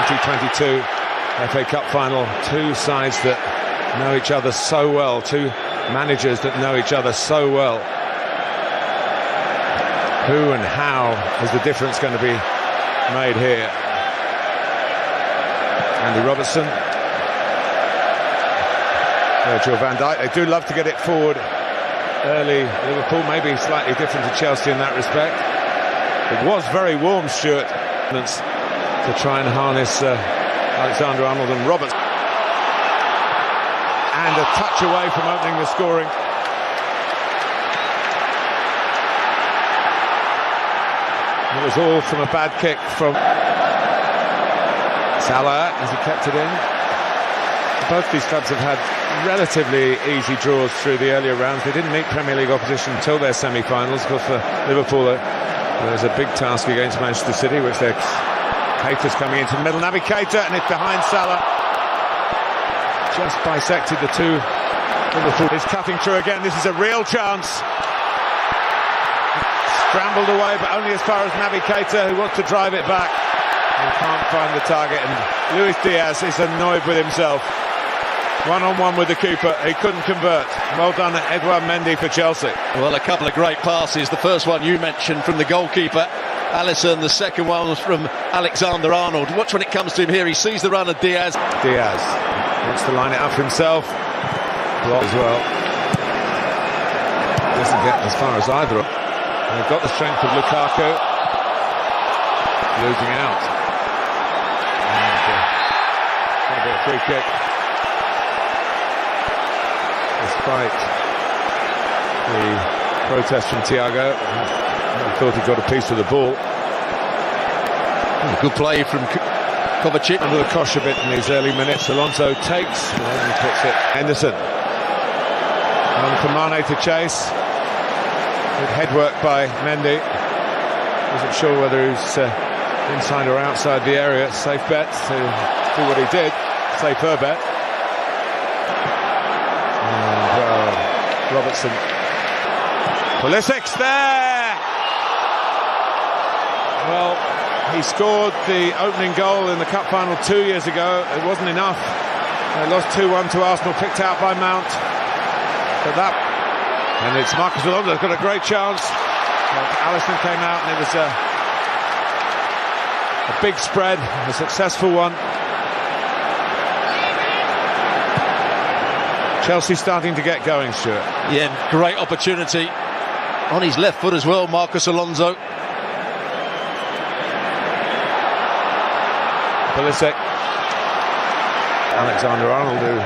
2022 FA Cup final. Two sides that know each other so well, two managers that know each other so well. Who and how is the difference going to be made here? Andy Robertson, Virgil van Dijk. They do love to get it forward early. Liverpool maybe slightly different to Chelsea in that respect. It was very warm, Stuart, to try and harness Alexander-Arnold and Roberts. And a touch away from opening the scoring. It was all from a bad kick from Salah as he kept it in. Both these clubs have had relatively easy draws through the earlier rounds. They didn't meet Premier League opposition until their semi-finals. But for Liverpool, there's a big task against Manchester City, which they're... Keita's coming into the middle. Naby Keita, and it's behind Salah. Just bisected the two. Liverpool is cutting through again. This is a real chance. Scrambled away, but only as far as Naby Keita, who wants to drive it back. And can't find the target, and Luis Diaz is annoyed with himself. One-on-one with the keeper, he couldn't convert. Well done, Edouard Mendy for Chelsea. Well, a couple of great passes. The first one you mentioned from the goalkeeper, Alisson. The second one was from Alexander-Arnold. Watch when it comes to him here. He sees the run of Diaz. Diaz wants to line it up for himself. Block as well. Doesn't get as far as either of them. They've got the strength of Lukaku. Losing out. And going to be a free kick. Despite the protest from Thiago, I thought he got a piece of the ball. Good play from Kovacic. Under the cosh a bit in these early minutes. Alonso takes, and then he puts it. Henderson. On for Mane to chase. Good head work by Mendy. Wasn't sure whether he was inside or outside the area. Safe bet to do what he did. Safer bet. Robertson. Pulisic's there! Well, he scored the opening goal in the cup final 2 years ago. It wasn't enough. They lost 2-1 to Arsenal, picked out by Mount. But that... And it's Marcus Alonso's got a great chance. But Alisson came out and it was a big spread, a successful one. Chelsea starting to get going, Stuart. Yeah, great opportunity. On his left foot as well, Marcus Alonso. Pulisic. Alexander-Arnold, who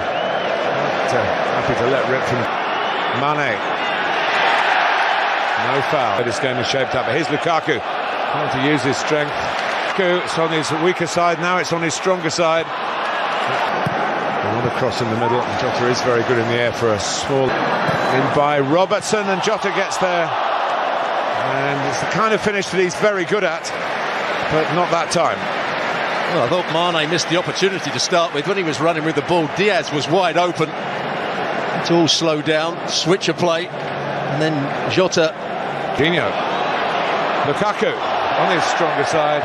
happy to let rip from Mane. No foul. This game is shaped up. Here's Lukaku, trying to use his strength. It's on his weaker side, now it's on his stronger side. Another cross in the middle, and Jota is very good in the air for a small... In by Robertson, and Jota gets there. And it's the kind of finish that he's very good at, but not that time. Well, I thought Mane missed the opportunity to start with. When he was running with the ball, Diaz was wide open. It's all slowed down, switch of play, and then Jota. Dino. Lukaku on his stronger side.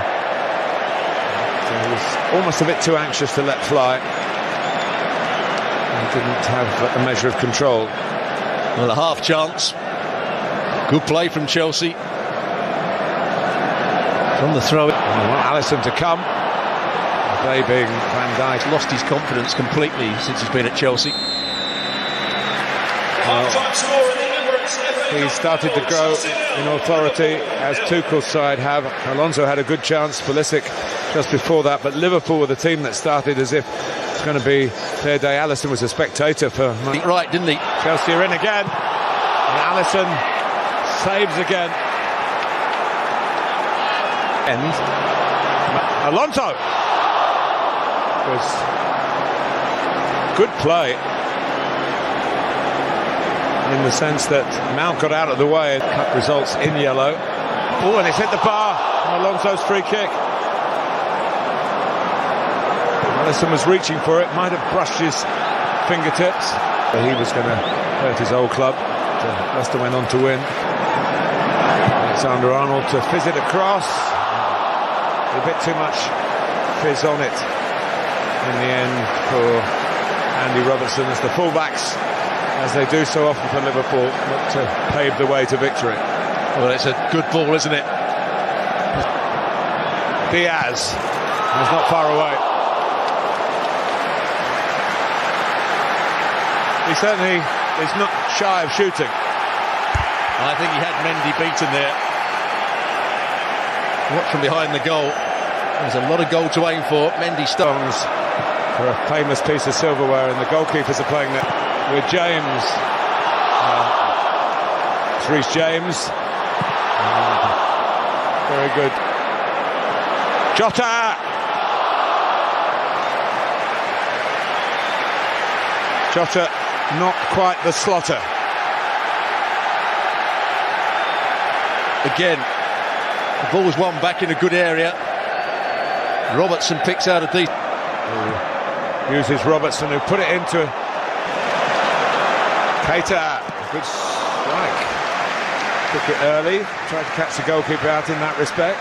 So he was almost a bit too anxious to let fly. He didn't have a measure of control. Well, a half chance. Good play from Chelsea. From the throw. Alisson to come. They being Van Dijk. Lost his confidence completely since he's been at Chelsea. He started to grow in authority, as Tuchel's side have. Alonso had a good chance, Pulisic just before that, but Liverpool were the team that started as if it's going to be their day. Alisson was a spectator for... Right, didn't he? Chelsea are in again, and Alisson saves again. And Alonso was good play, in the sense that Mount got out of the way and cut results in yellow. Oh, and it's hit the bar on Alonso's free kick. Alisson was reaching for it, might have brushed his fingertips, but he was going to hurt his old club. Leicester went on to win. Alexander-Arnold to fizz it across. A bit too much is on it in the end for Andy Robertson as the fullbacks, as they do so often for Liverpool, look to pave the way to victory. Well, it's a good ball, isn't it? Diaz is not far away. He certainly is not shy of shooting. I think he had Mendy beaten there. Watch from behind the goal. There's a lot of goal to aim for. Mendy stones for a famous piece of silverware, and the goalkeepers are playing that with James. It's Reece James. Very good. Jota! Jota, not quite the slotter. Again, the ball's won back in a good area. Robertson picks out a decent. Uses Robertson, who put it into Keita. Good strike. Took it early, tried to catch the goalkeeper out in that respect.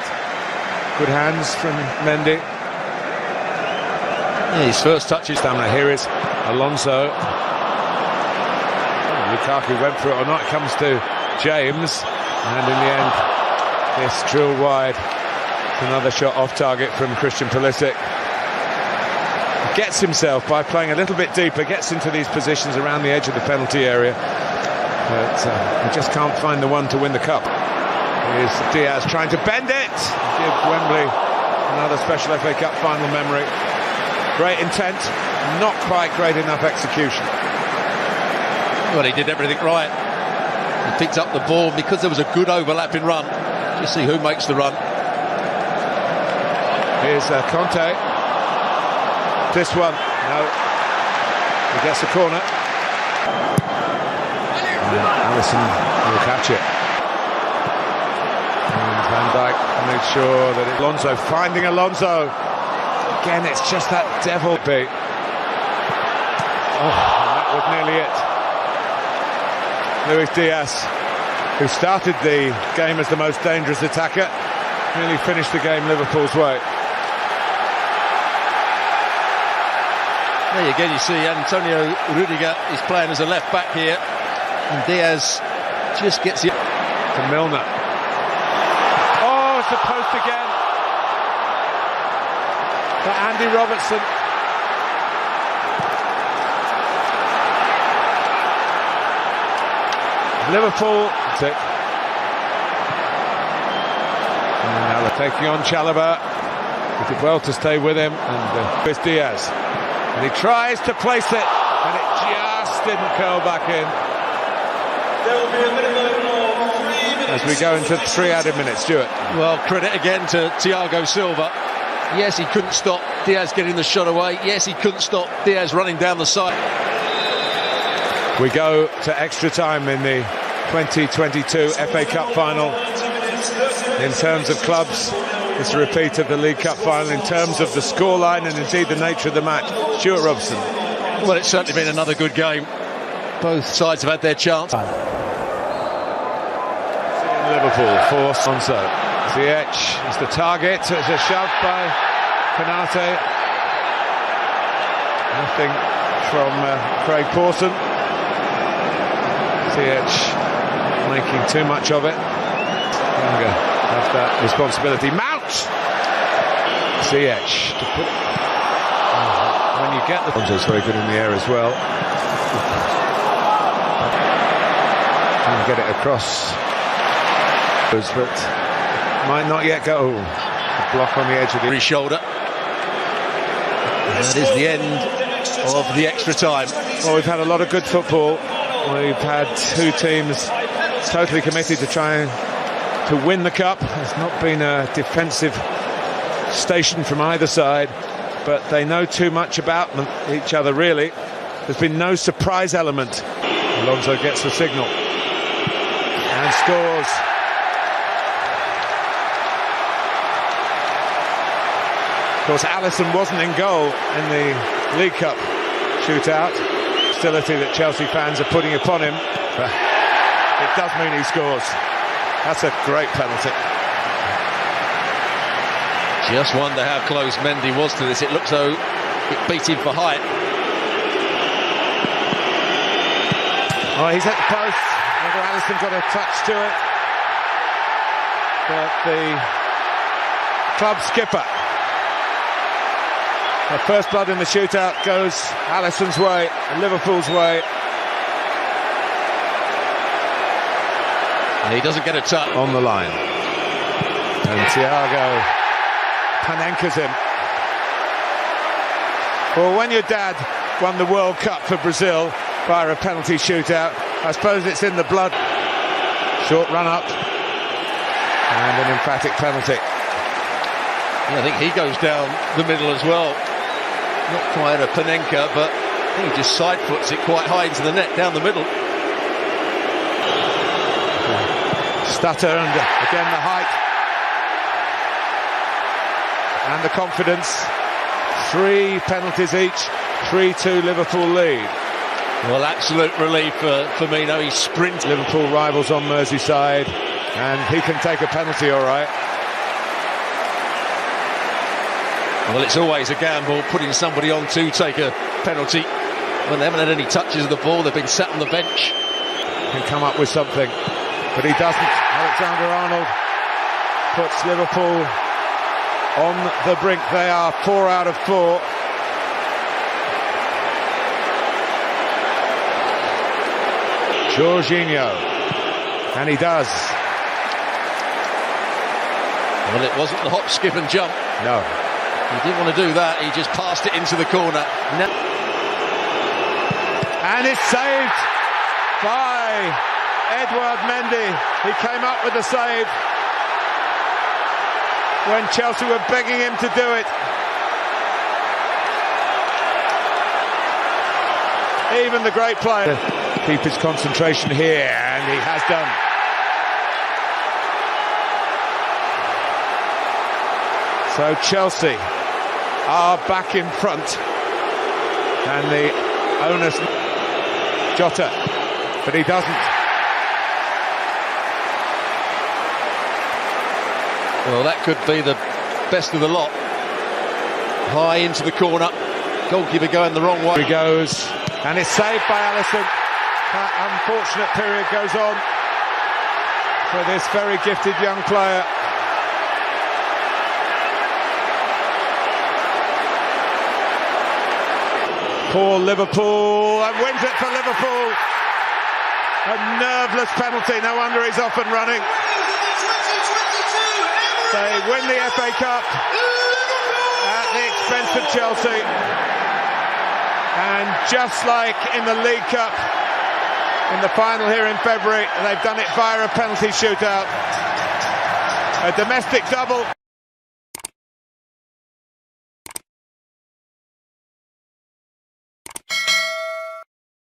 Good hands from Mendy. Yeah, his first touch is stamina. Here is Alonso. Lukaku went for it or not. It comes to James, and in the end, this drilled wide. Another shot off target from Christian Pulisic. Gets himself by playing a little bit deeper, gets into these positions around the edge of the penalty area, but he just can't find the one to win the cup. Here's Diaz trying to bend it, give Wembley another special FA Cup final memory. Great intent, not quite great enough execution. Well, he did everything right. He picked up the ball because there was a good overlapping run. Just see who makes the run. Here's Conte. This one, no. He gets the corner. Alisson will catch it. And Van Dijk makes sure that Alonso, finding Alonso. Again, it's just that devil beat. Oh, and that was nearly it. Luis Diaz, who started the game as the most dangerous attacker, nearly finished the game Liverpool's way. There again you see Antonio Rudiger is playing as a left back here, and Diaz just gets it to Milner. Oh, it's the post again for Andy Robertson. Liverpool, that's it. And now they're taking on Chalobah. He did well to stay with him, and it's Diaz. And he tries to place it, and it just didn't curl back in. As we go into 3 added minutes, Stuart. Well, credit again to Thiago Silva. Yes, he couldn't stop Diaz getting the shot away. Yes, he couldn't stop Diaz running down the side. We go to extra time in the 2022 FA Cup final. In terms of clubs, it's a repeat of the League Cup final. In terms of the scoreline and indeed the nature of the match, Stuart Robson. Well, it's certainly been another good game. Both sides have had their chance. Liverpool for Alonso. Ziyech is the target. It's a shove by Konate. Nothing from Craig Pawson. Ziyech making too much of it. Younger have that responsibility. Mount! Ziyech to put. When you get the. Alonso's very good in the air as well. Trying to get it across. But might not yet go. A block on the edge of the shoulder. And that is the end of the extra time. Well, we've had a lot of good football. We've had two teams totally committed to trying to win the cup. It's not been a defensive station from either side, but they know too much about each other, really. There's been no surprise element. Alonso gets the signal and scores. Of course, Alisson wasn't in goal in the League Cup shootout. Hostility that Chelsea fans are putting upon him. But it does mean he scores. That's a great penalty. Just wonder how close Mendy was to this. It looks though it beat him for height. Oh, he's at the post. Whether Alisson got a touch to it. But the club skipper, the first blood in the shootout, goes Alisson's way, Liverpool's way. And he doesn't get a touch. On the line. And Thiago Panenka's him. Well, when your dad won the World Cup for Brazil via a penalty shootout, I suppose it's in the blood. Short run up. And an emphatic penalty. Yeah, I think he goes down the middle as well. Not quite a Panenka, but I think he just side foots it quite high into the net down the middle. Stutter and again the height. And the confidence. 3 penalties each. 3-2 Liverpool lead. Well, absolute relief for Firmino. He sprints. Liverpool rivals on Merseyside. And he can take a penalty all right. Well, it's always a gamble putting somebody on to take a penalty. When they haven't had any touches of the ball, they've been sat on the bench. Can come up with something. But he doesn't. Alexander-Arnold puts Liverpool on the brink. They are 4 out of 4. Jorginho. And he does. Well, it wasn't the hop, skip and jump. No. He didn't want to do that. He just passed it into the corner. And it's saved by Edouard Mendy. He came up with the save when Chelsea were begging him to do it. Even the great player keep his concentration here, and he has done. So Chelsea are back in front, and the onus Jota, but he doesn't. Well, that could be the best of the lot. High into the corner, goalkeeper going the wrong way. He goes, and it's saved by Alisson. That unfortunate period goes on for this very gifted young player. Poor Liverpool, and wins it for Liverpool. A nerveless penalty, no wonder he's off and running. They win the FA Cup at the expense of Chelsea. And just like in the League Cup, in the final here in February, they've done it via a penalty shootout. A domestic double.